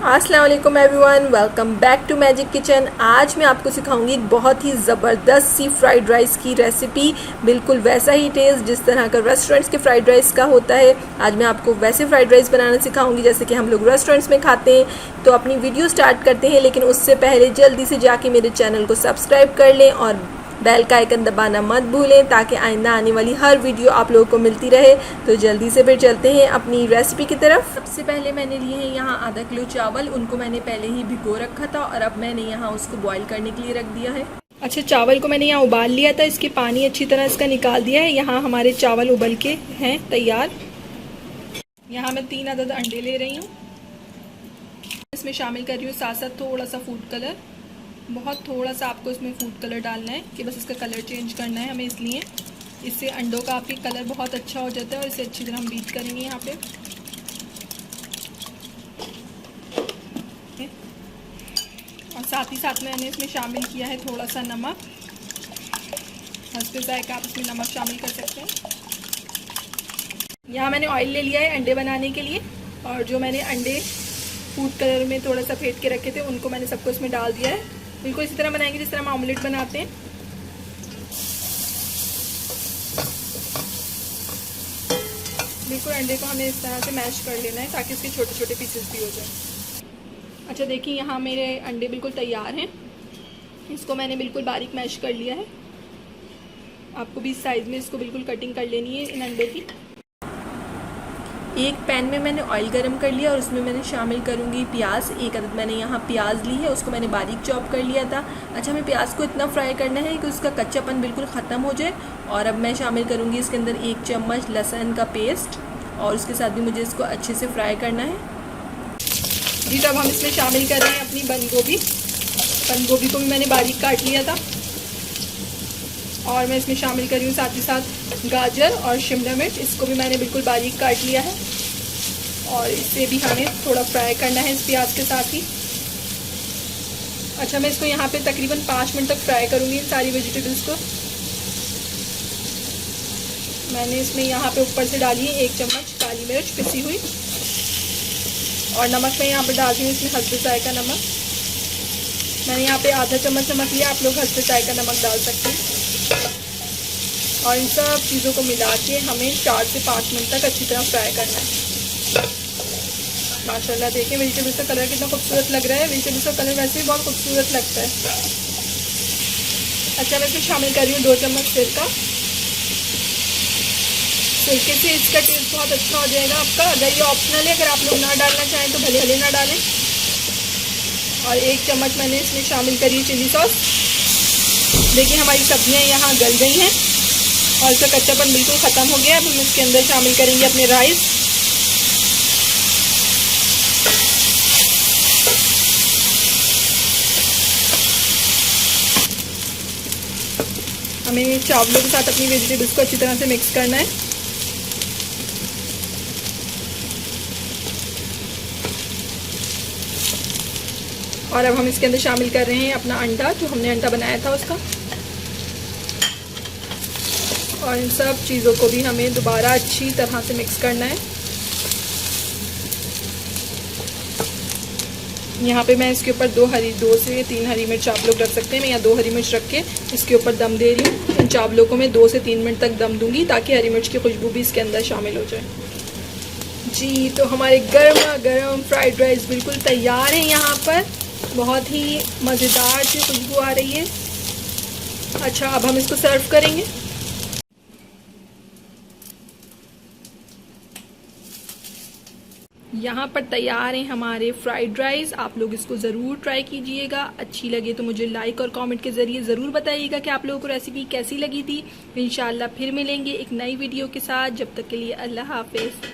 अस्सलाम वालेकुम everyone, welcome back to magic kitchen. आज मैं आपको सिखाऊंगी एक बहुत ही ज़बरदस्त सी फ्राइड राइस की रेसिपी। बिल्कुल वैसा ही टेस्ट जिस तरह का रेस्टोरेंट्स के फ्राइड राइस का होता है। आज मैं आपको वैसे फ्राइड राइस बनाना सिखाऊंगी जैसे कि हम लोग रेस्टोरेंट्स में खाते हैं। तो अपनी वीडियो स्टार्ट करते हैं, लेकिन उससे पहले जल्दी से जाके मेरे चैनल को सब्सक्राइब कर लें और बेल का आइकन दबाना मत भूलें ताकि आइंदा आने वाली हर वीडियो आप लोगों को मिलती रहे। तो जल्दी से फिर चलते हैं अपनी रेसिपी की तरफ। सबसे पहले मैंने लिए हैं यहाँ आधा किलो चावल। उनको मैंने पहले ही भिगो रखा था और अब मैंने यहाँ उसको बॉईल करने के लिए रख दिया है। अच्छा, चावल को मैंने यहाँ उबाल लिया था, इसके पानी अच्छी तरह इसका निकाल दिया है। यहाँ हमारे चावल उबल के हैं तैयार। यहाँ मैं 3 अदद अंडे ले रही हूँ। इसमें शामिल कर रही हूँ साथ साथ थोड़ा सा फूड कलर। बहुत थोड़ा सा आपको इसमें फूड कलर डालना है कि बस इसका कलर चेंज करना है हमें, इसलिए इससे अंडों का आपकी कलर बहुत अच्छा हो जाता है और इसे अच्छी तरह हम बीट करेंगे यहाँ पे। और साथ ही साथ मैंने इसमें शामिल किया है थोड़ा सा नमक। हस्बे जायका आप इसमें नमक शामिल कर सकते हैं। यहाँ मैंने ऑयल ले लिया है अंडे बनाने के लिए, और जो मैंने अंडे फूड कलर में थोड़ा सा फेंट के रखे थे उनको मैंने सबको इसमें डाल दिया है। बिल्कुल इसी तरह बनाएंगे जिस तरह हम ऑमलेट बनाते हैं। बिल्कुल अंडे को हमें इस तरह से मैश कर लेना है ताकि इसके छोटे छोटे पीसेस भी हो जाए। अच्छा देखिए, यहाँ मेरे अंडे बिल्कुल तैयार हैं। इसको मैंने बिल्कुल बारीक मैश कर लिया है। आपको भी इस साइज़ में इसको बिल्कुल कटिंग कर लेनी है इन अंडों की। एक पैन में मैंने ऑयल गरम कर लिया और उसमें मैंने शामिल करूँगी प्याज। 1 अदद मैंने यहाँ प्याज ली है, उसको मैंने बारीक चॉप कर लिया था। अच्छा, हमें प्याज को इतना फ्राई करना है कि उसका कच्चापन बिल्कुल ख़त्म हो जाए। और अब मैं शामिल करूँगी इसके अंदर 1 चम्मच लहसुन का पेस्ट, और उसके साथ भी मुझे इसको अच्छे से फ्राई करना है जी। तो अब हम इसमें शामिल कर रहे हैं अपनी बंद गोभी। बंद गोभी को भी मैंने बारीक काट लिया था। और मैं इसमें शामिल कर रही हूँ साथ ही साथ गाजर और शिमला मिर्च। इसको भी मैंने बिल्कुल बारीक काट लिया है और इसे भी हमें थोड़ा फ्राई करना है इस प्याज के साथ ही। अच्छा, मैं इसको यहाँ पे तकरीबन 5 मिनट तक फ्राई करूँगी इन सारी वेजिटेबल्स को। मैंने इसमें यहाँ पे ऊपर से डाली है 1 चम्मच काली मिर्च पिसी हुई, और नमक मैं यहाँ पे डाल रही हूँ इसमें हस्बे जायका नमक। मैंने यहाँ पे आधा चम्मच नमक लिया, आप लोग हस्बे जायका नमक डाल सकते हैं। और इन सब चीज़ों को मिला के हमें 4 से 5 मिनट तक अच्छी तरह फ्राई करना है। माशाल्लाह देखिए वेजिटेबल्स का कलर कितना खूबसूरत लग रहा है। वेजिटेबल्स का कलर वैसे भी बहुत खूबसूरत लगता है। अच्छा, मैं इसमें शामिल कर रही हूँ 2 चम्मच सिरका। सिरके से इसका टेस्ट बहुत अच्छा हो जाएगा आपका। अगर ये ऑप्शनल है, अगर आप लोग ना डालना चाहें तो भले भले ना डालें। और 1 चम्मच मैंने इसमें शामिल करी है चिली सॉस। देखिए हमारी सब्जियां यहाँ गल गई हैं और इसका कच्चापन बिल्कुल ख़त्म हो गया। अब हम इसके अंदर शामिल करेंगे अपने राइस। हमें चावलों के साथ अपनी वेजिटेबल्स को अच्छी तरह से मिक्स करना है। और अब हम इसके अंदर शामिल कर रहे हैं अपना अंडा, जो हमने अंडा बनाया था उसका। और इन सब चीज़ों को भी हमें दोबारा अच्छी तरह से मिक्स करना है। यहाँ पे मैं इसके ऊपर 2 से 3 हरी मिर्च आप लोग रख सकते हैं। मैं यहाँ 2 हरी मिर्च रख के इसके ऊपर दम दे रही हूँ। इन चावलों को मैं 2 से 3 मिनट तक दम दूंगी ताकि हरी मिर्च की खुशबू भी इसके अंदर शामिल हो जाए जी। तो हमारे गर्मा गर्म फ्राइड राइस बिल्कुल तैयार है। यहाँ पर बहुत ही मज़ेदार सी खुशबू आ रही है। अच्छा, अब हम इसको सर्व करेंगे। यहाँ पर तैयार हैं हमारे फ्राइड राइस। आप लोग इसको ज़रूर ट्राई कीजिएगा। अच्छी लगे तो मुझे लाइक और कमेंट के ज़रिए ज़रूर बताइएगा कि आप लोगों को रेसिपी कैसी लगी थी। इंशाल्लाह फिर मिलेंगे एक नई वीडियो के साथ। जब तक के लिए अल्लाह हाफिज़।